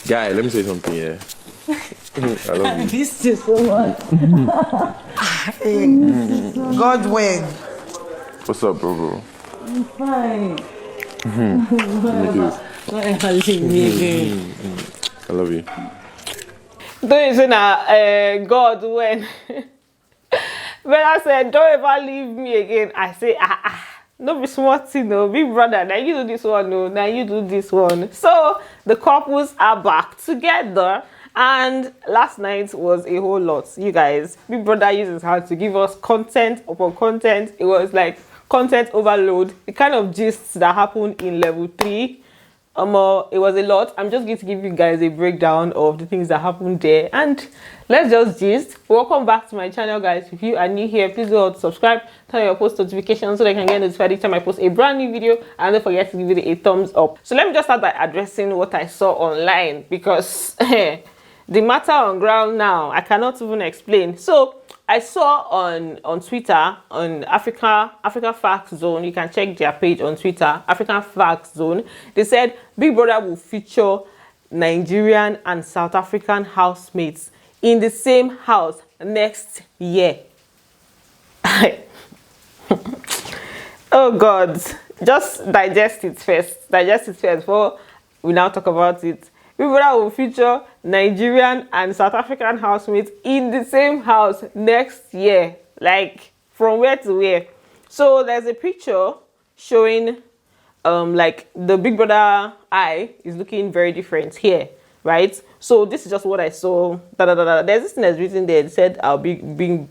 Guy, let me say something here. I love you. This is so much. God win. What's up, bro? I'm fine. I love you. Don't you say now, God when? When I said, don't ever leave me again, I say, no be smart, no, big brother, now you do this one, no, now you do this one. So the couples are back together, and last night was a whole lot. You guys, big brother used his hand to give us content upon content. It was like content overload. The kind of gists that happened in level 3. It was a lot. I'm just going to give you guys a breakdown of the things that happened there, and let's just gist. Welcome back to my channel, guys. If you are new here, please go subscribe, turn on your post notifications so that you can get notified each time I post a brand new video, and don't forget to give it a thumbs up. So let me just start by addressing what I saw online, because the matter on ground now I cannot even explain. So I saw on Twitter, on Africa Facts Zone, you can check their page on Twitter, African Facts Zone. They said Big Brother will feature Nigerian and South African housemates in the same house next year. Oh God, just digest it first. Digest it first before we now talk about it. Big Brother will feature Nigerian and South African housemates in the same house next year. Like, from where to where? So there's a picture showing like the Big Brother eye is looking very different here, right? So this is just what I saw. There's this thing that's written there. It said our big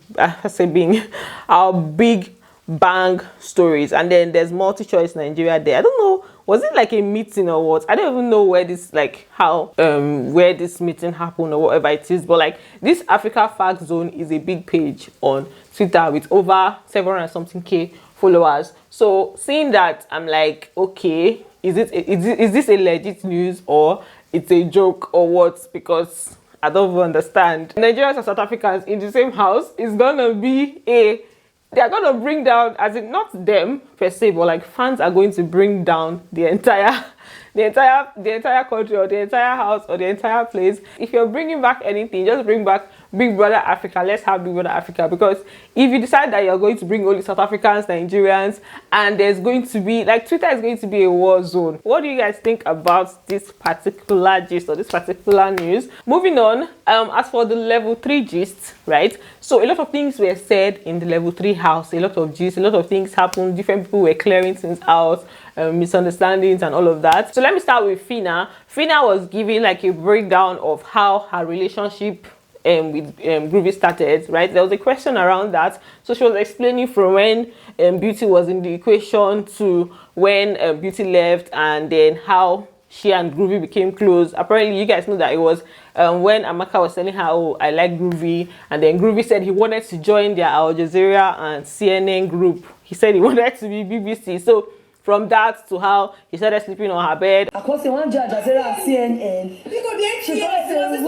bang stories, and then there's multi-choice Nigeria there. I don't know, was it like a meeting or what? I don't even know where this, like, how where this meeting happened or whatever it is, but like this Africa Fact Zone is a big page on Twitter with over 700 something K followers. So seeing that, I'm like, okay, is this a legit news or it's a joke or what? Because I don't even understand. Nigerians and South Africans in the same house is gonna be they are going to bring down, as in not them per se, but like fans are going to bring down the entire country or the entire house or the entire place. If you're bringing back anything, just bring back Big Brother Africa. Let's have Big Brother Africa, because if you decide that you're going to bring only South Africans, Nigerians, and there's going to be, like, Twitter is going to be a war zone. What do you guys think about this particular gist or this particular news? Moving on, as for the level 3 gist, right? So a lot of things were said in the level 3 house, a lot of gist, a lot of things happened, different people were clearing things out, misunderstandings and all of that. So let me start with Fina. Fina was giving like a breakdown of how her relationship with Groovy started, right? There was a question around that. So she was explaining from when Beauty was in the equation to when Beauty left, and then how she and Groovy became close. Apparently, you guys know that it was when Amaka was telling her, oh, I like Groovy, and then Groovy said he wanted to join their Al Jazeera and CNN group. He said he wanted to be BBC. So from that to how he started sleeping on her bed. Of course, they want Al Jazeera and CNN. She can't say,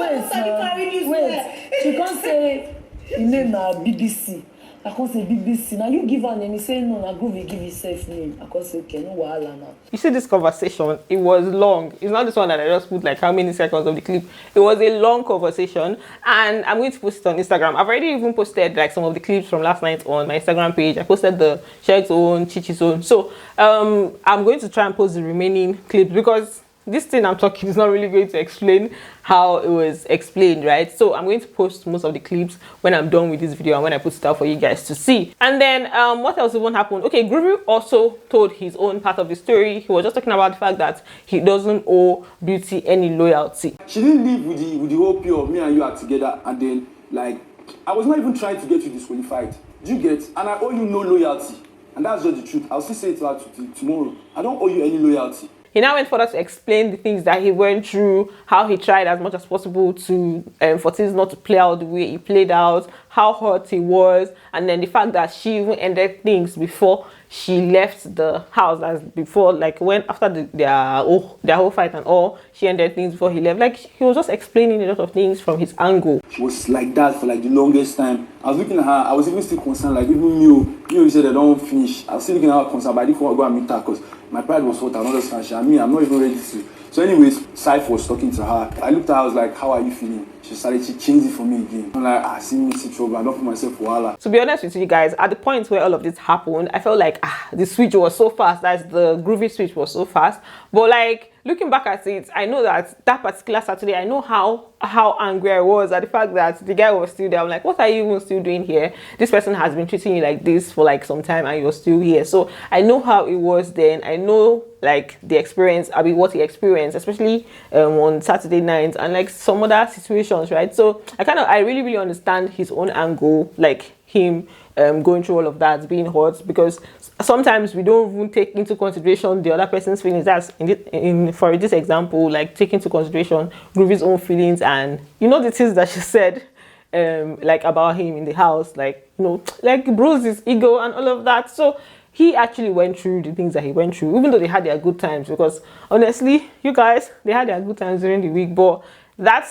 wait. She can't say, you name na BBC. I can't say BBC. Now you give her name, you say no, now Groovy give yourself name. I can't say, okay, no wahala now. You see this conversation, it was long. It's not this one that I just put like how many seconds of the clip. It was a long conversation, and I'm going to post it on Instagram. I've already even posted like some of the clips from last night on my Instagram page. I posted the Sheggz own, Chichi's own. So I'm going to try and post the remaining clips, because this thing I'm talking is not really going to explain how it was explained, right? So I'm going to post most of the clips when I'm done with this video and when I put it out for you guys to see. And then what else even happened? Okay, Groovy also told his own part of the story. He was just talking about the fact that he doesn't owe Beauty any loyalty. She didn't live with the whole pure of me and you are together, and then like I was not even trying to get you disqualified. Do you get? And I owe you no loyalty, and that's just the truth. I'll still say it to her tomorrow. I don't owe you any loyalty. He now went further to explain the things that he went through, how he tried as much as possible to for things not to play out the way he played out, how hurt he was, and then the fact that she even ended things before she left the house, as before, like when after their whole fight and all, she ended things before he left. Like, he was just explaining a lot of things from his angle. She was like that for like the longest time. I was looking at her, I was even still concerned, like even you said they don't finish. I was still looking at her concerned, but I didn't want to go and meet her because my pride was hurt and all this kind of shit. I mean, I'm not even ready So anyways, Scythe was talking to her. I looked at her, I was like, how are you feeling? She started changing for me again. I'm like, see me see trouble. I don't put myself for Allah. To be honest with you guys, at the point where all of this happened, I felt like the switch was so fast. That's the groovy switch was so fast. But like looking back at it, I know that particular Saturday, I know how angry I was at the fact that the guy was still there. I'm like, what are you even still doing here? This person has been treating you like this for like some time and you're still here. So I know how it was then. I know like the experience, what he experienced, especially on Saturday night and like some other situations, right? So I really understand his own angle, like him going through all of that, being hurt, because sometimes we don't even take into consideration the other person's feelings. That's for this example, like take into consideration Groovy's own feelings and the things that she said like about him in the house, like like bruise his ego and all of that. So he actually went through the things that he went through, even though they had their good times, because honestly, you guys, they had their good times during the week, but that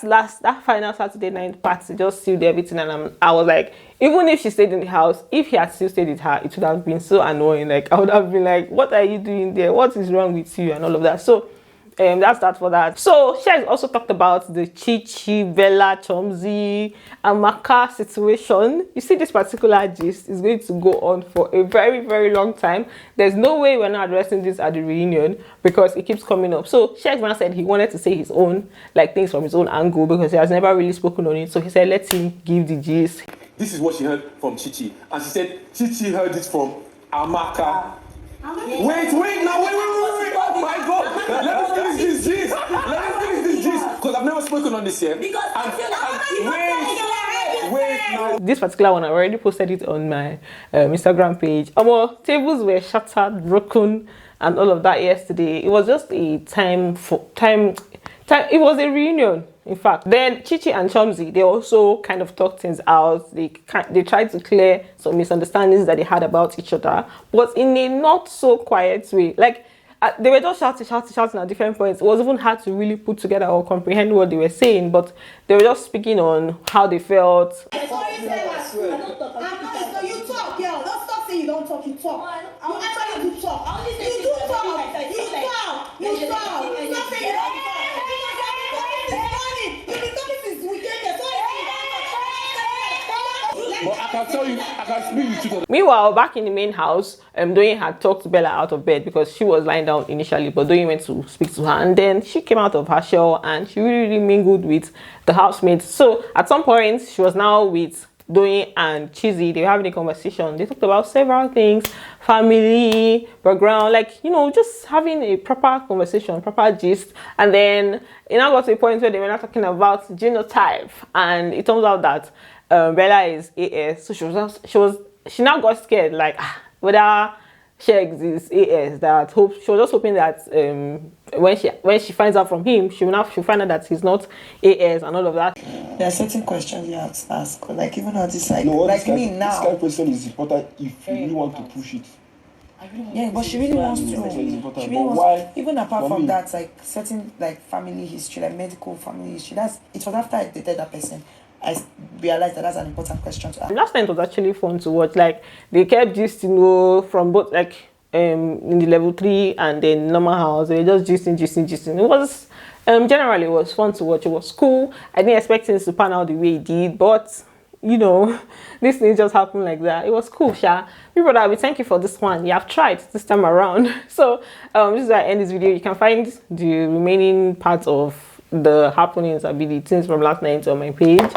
final Saturday night party just sealed everything. And I was like, even if she stayed in the house, if he had still stayed with her, it would have been so annoying. Like I would have been like, what are you doing there? What is wrong with you? And all of that. So that's that for that. So Sheggz also talked about the Chichi, Bella, Chomzy, and Maka situation. You see, this particular gist is going to go on for a very, very long time. There's no way we're not addressing this at the reunion because it keeps coming up. So Sheggz now said he wanted to say his own things from his own angle because he has never really spoken on it. So he said, let him give the gist. This is what she heard from Chichi, and she said Chichi heard it from Amaka. Wait, oh my God, let me finish this gist, because I've never spoken on this yet. Wait. This particular one, I already posted it on my Instagram page. Our tables were shattered, broken, and all of that yesterday. It was just a time. It was a reunion, in fact. Then Chichi and Chumsy, they also kind of talked things out. They tried to clear some misunderstandings that they had about each other, but in a not so quiet way. Like they were just shouting at different points. It was even hard to really put together or comprehend what they were saying, but they were just speaking on how they felt. You talk, girl. Don't stop saying you don't talk, you talk. You actually do talk. You do talk. You talk. Stop saying you don't talk. But I can tell you, I can speak with you. Meanwhile, back in the main house, Doyin had talked Bella out of bed because she was lying down initially, but Doyin went to speak to her, and then she came out of her shell and she really mingled with the housemates. So at some point, she was now with Doyin and Chichi. They were having a conversation. They talked about several things, family, background, like just having a proper conversation, proper gist. And then it now got to a point where they were not talking about genotype, and it turns out that Bella is AS. So she now got scared, like whether Sheggz is AS. She was just hoping that when she finds out from him, she'll find out that he's not AS and all of that. There are certain questions you have to ask, like even on this side, No, like this me kind now. of question is important if you really want to push it. Yeah, but she really wants to. She really wants, even apart from that, like certain family history, like medical family history. It was after I dated that person, I realized that that's an important question to ask. Last time it was actually fun to watch. Like they kept gisting from both in the level 3 and then normal house. They were just gisting. It was generally it was fun to watch. It was cool. I didn't expect things to pan out the way it did, but this thing just happened like that. It was cool, Sha. My brother, we thank you for this one. You have tried this time around. So this is where I end this video. You can find the remaining parts of the happenings, the things from last night on my page.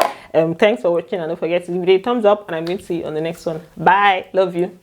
Thanks for watching, and don't forget to give it a thumbs up, and I'm going to see you on the next one. Bye. Love you.